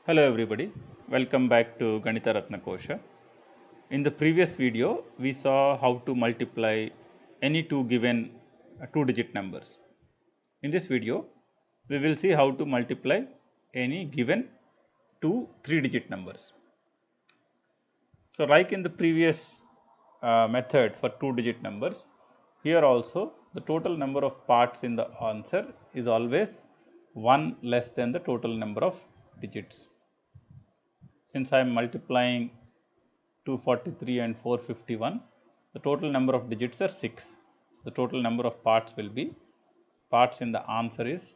Hello everybody, welcome back to Ganitha Ratna Kosha. In the previous video, we saw how to multiply any two given two-digit numbers. In this video, we will see how to multiply any given two three-digit numbers. So, like in the previous method for two-digit numbers, here also the total number of parts in the answer is always 1 less than the total number of digits. Since I am multiplying 243 and 451, the total number of digits are 6. So, the total number of parts will be, parts in the answer is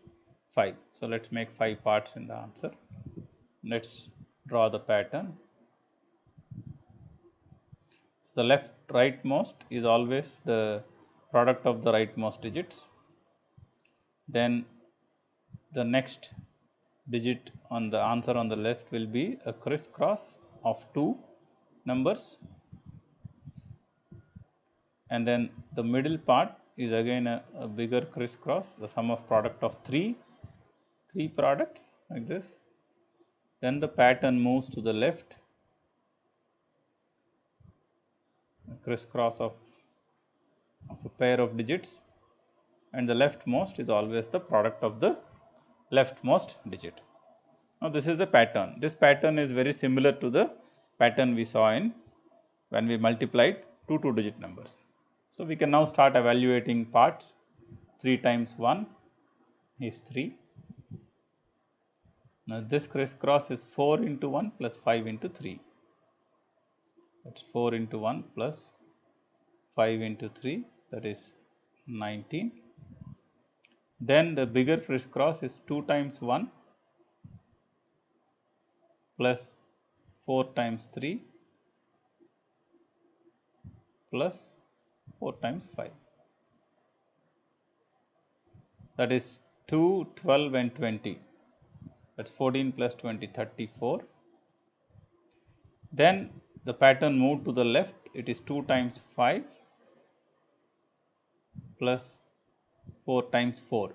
5. So, let us make 5 parts in the answer. Let us draw the pattern. So, the left rightmost is always the product of the rightmost digits. Then the next digit on the answer on the left will be a crisscross of two numbers, and then the middle part is again a bigger crisscross, the sum of product of three products like this. Then the pattern moves to the left, a crisscross of a pair of digits, and the leftmost is always the product of the leftmost digit. Now, this is the pattern. This pattern is very similar to the pattern we saw in when we multiplied two two-digit numbers. So, we can now start evaluating parts. 3 times 1 is 3. Now, this crisscross is 4 into 1 plus 5 into 3. That is 4 into 1 plus 5 into 3, that is 19. Then the bigger crisscross is 2 times 1 plus 4 times 3 plus 4 times 5. That is 2, 12 and 20. That is 14 plus 20, 34. Then the pattern moved to the left. It is 2 times 5 plus 4 times 4.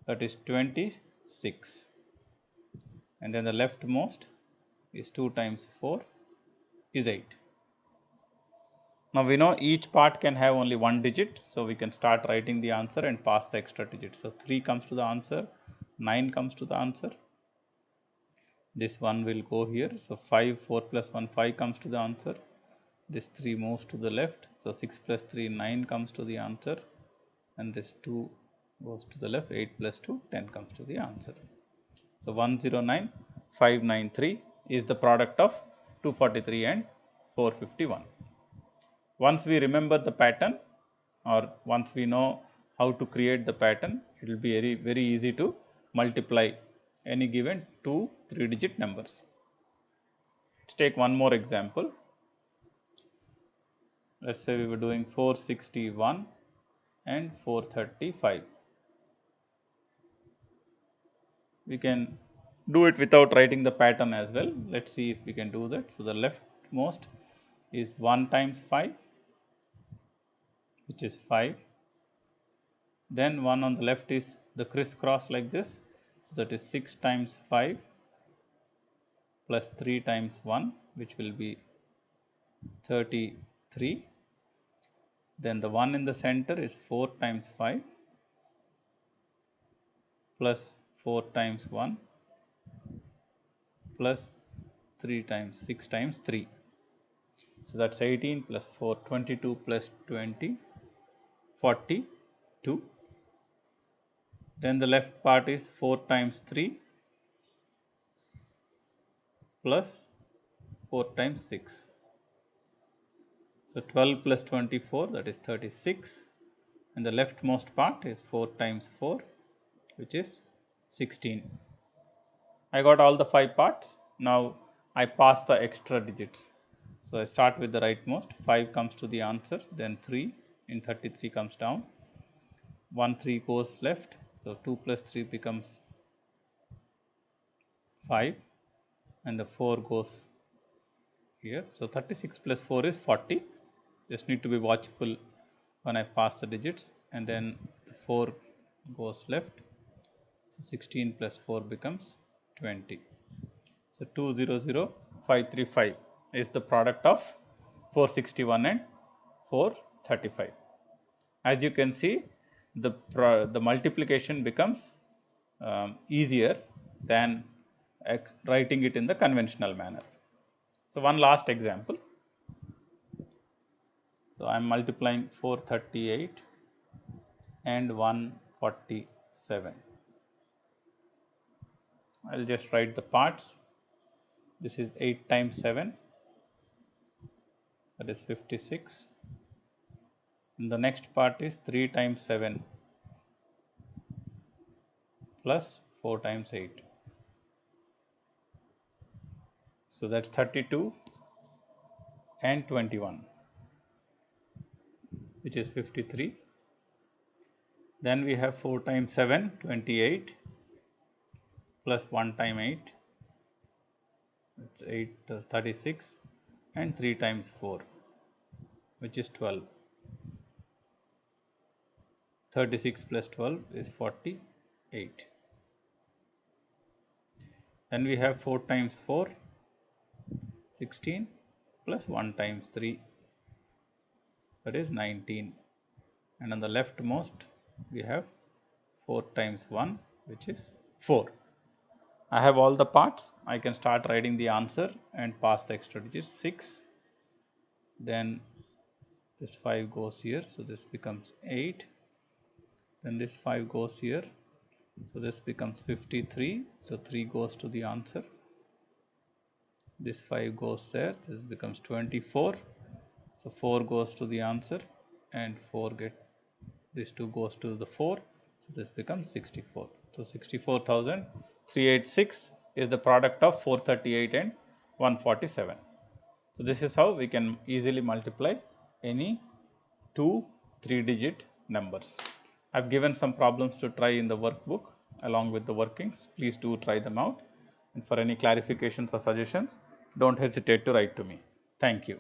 That is 26. And then the leftmost is 2 times 4 is 8. Now, we know each part can have only one digit. So, we can start writing the answer and pass the extra digit. So, 3 comes to the answer, 9 comes to the answer. This 1 will go here. So, 5, 4 plus 1, 5 comes to the answer. This 3 moves to the left. So, 6 plus 3, 9 comes to the answer. And this 2 goes to the left, 8 plus 2, 10 comes to the answer. So, 109, 593 is the product of 243 and 451. Once we remember the pattern, or once we know how to create the pattern, it will be very easy to multiply any given two three-digit numbers. Let's take one more example. Let's say we were doing 461 and 435. We can do it without writing the pattern as well. Let's see if we can do that. So, the leftmost is 1 times 5, which is 5. Then 1 on the left is the crisscross like this. So, that is 6 times 5 plus 3 times 1, which will be 33. Then the 1 in the center is 4 times 5 plus 4 times 1 plus 3 times 6 times 3. So, that is 18 plus 4, 22 plus 20, 42. Then the left part is 4 times 3 plus 4 times 6. So, 12 plus 24, that is 36, and the leftmost part is 4 times 4, which is 16. I got all the 5 parts. Now, I pass the extra digits. So, I start with the rightmost, 5 comes to the answer, then 3 in 33 comes down, 1 3 goes left. So, 2 plus 3 becomes 5, and the 4 goes here. So, 36 plus 4 is 40. Just need to be watchful when I pass the digits, and then 4 goes left. So, 16 plus 4 becomes 20. So 200535 is the product of 461 and 435. As you can see, the multiplication becomes easier than writing it in the conventional manner. So one last example. So I am multiplying 438 and 147. I will just write the parts. This is 8 times 7, that is 56. And the next part is 3 times 7 plus 4 times 8. So that's 32 and 21, which is 53. Then we have 4 times 7, 28, plus 1 times 8, it's 8, 36, and 3 times 4, which is 12. 36 plus 12 is 48. Then we have 4 times 4, 16, plus 1 times 3, that is 19. And on the leftmost we have 4 times 1, which is 4. I have all the parts. I can start writing the answer and pass the extra digits. 6, then this 5 goes here, so this becomes 8, then this 5 goes here, so this becomes 53, so 3 goes to the answer. This 5 goes there, this becomes 24, so 4 goes to the answer, and this 2 goes to the 4, so this becomes 64. So 64,386 is the product of 438 and 147. So this is how we can easily multiply any two 3-digit numbers. I've given some problems to try in the workbook along with the workings. Please do try them out, and for any clarifications or suggestions, don't hesitate to write to me. Thank you.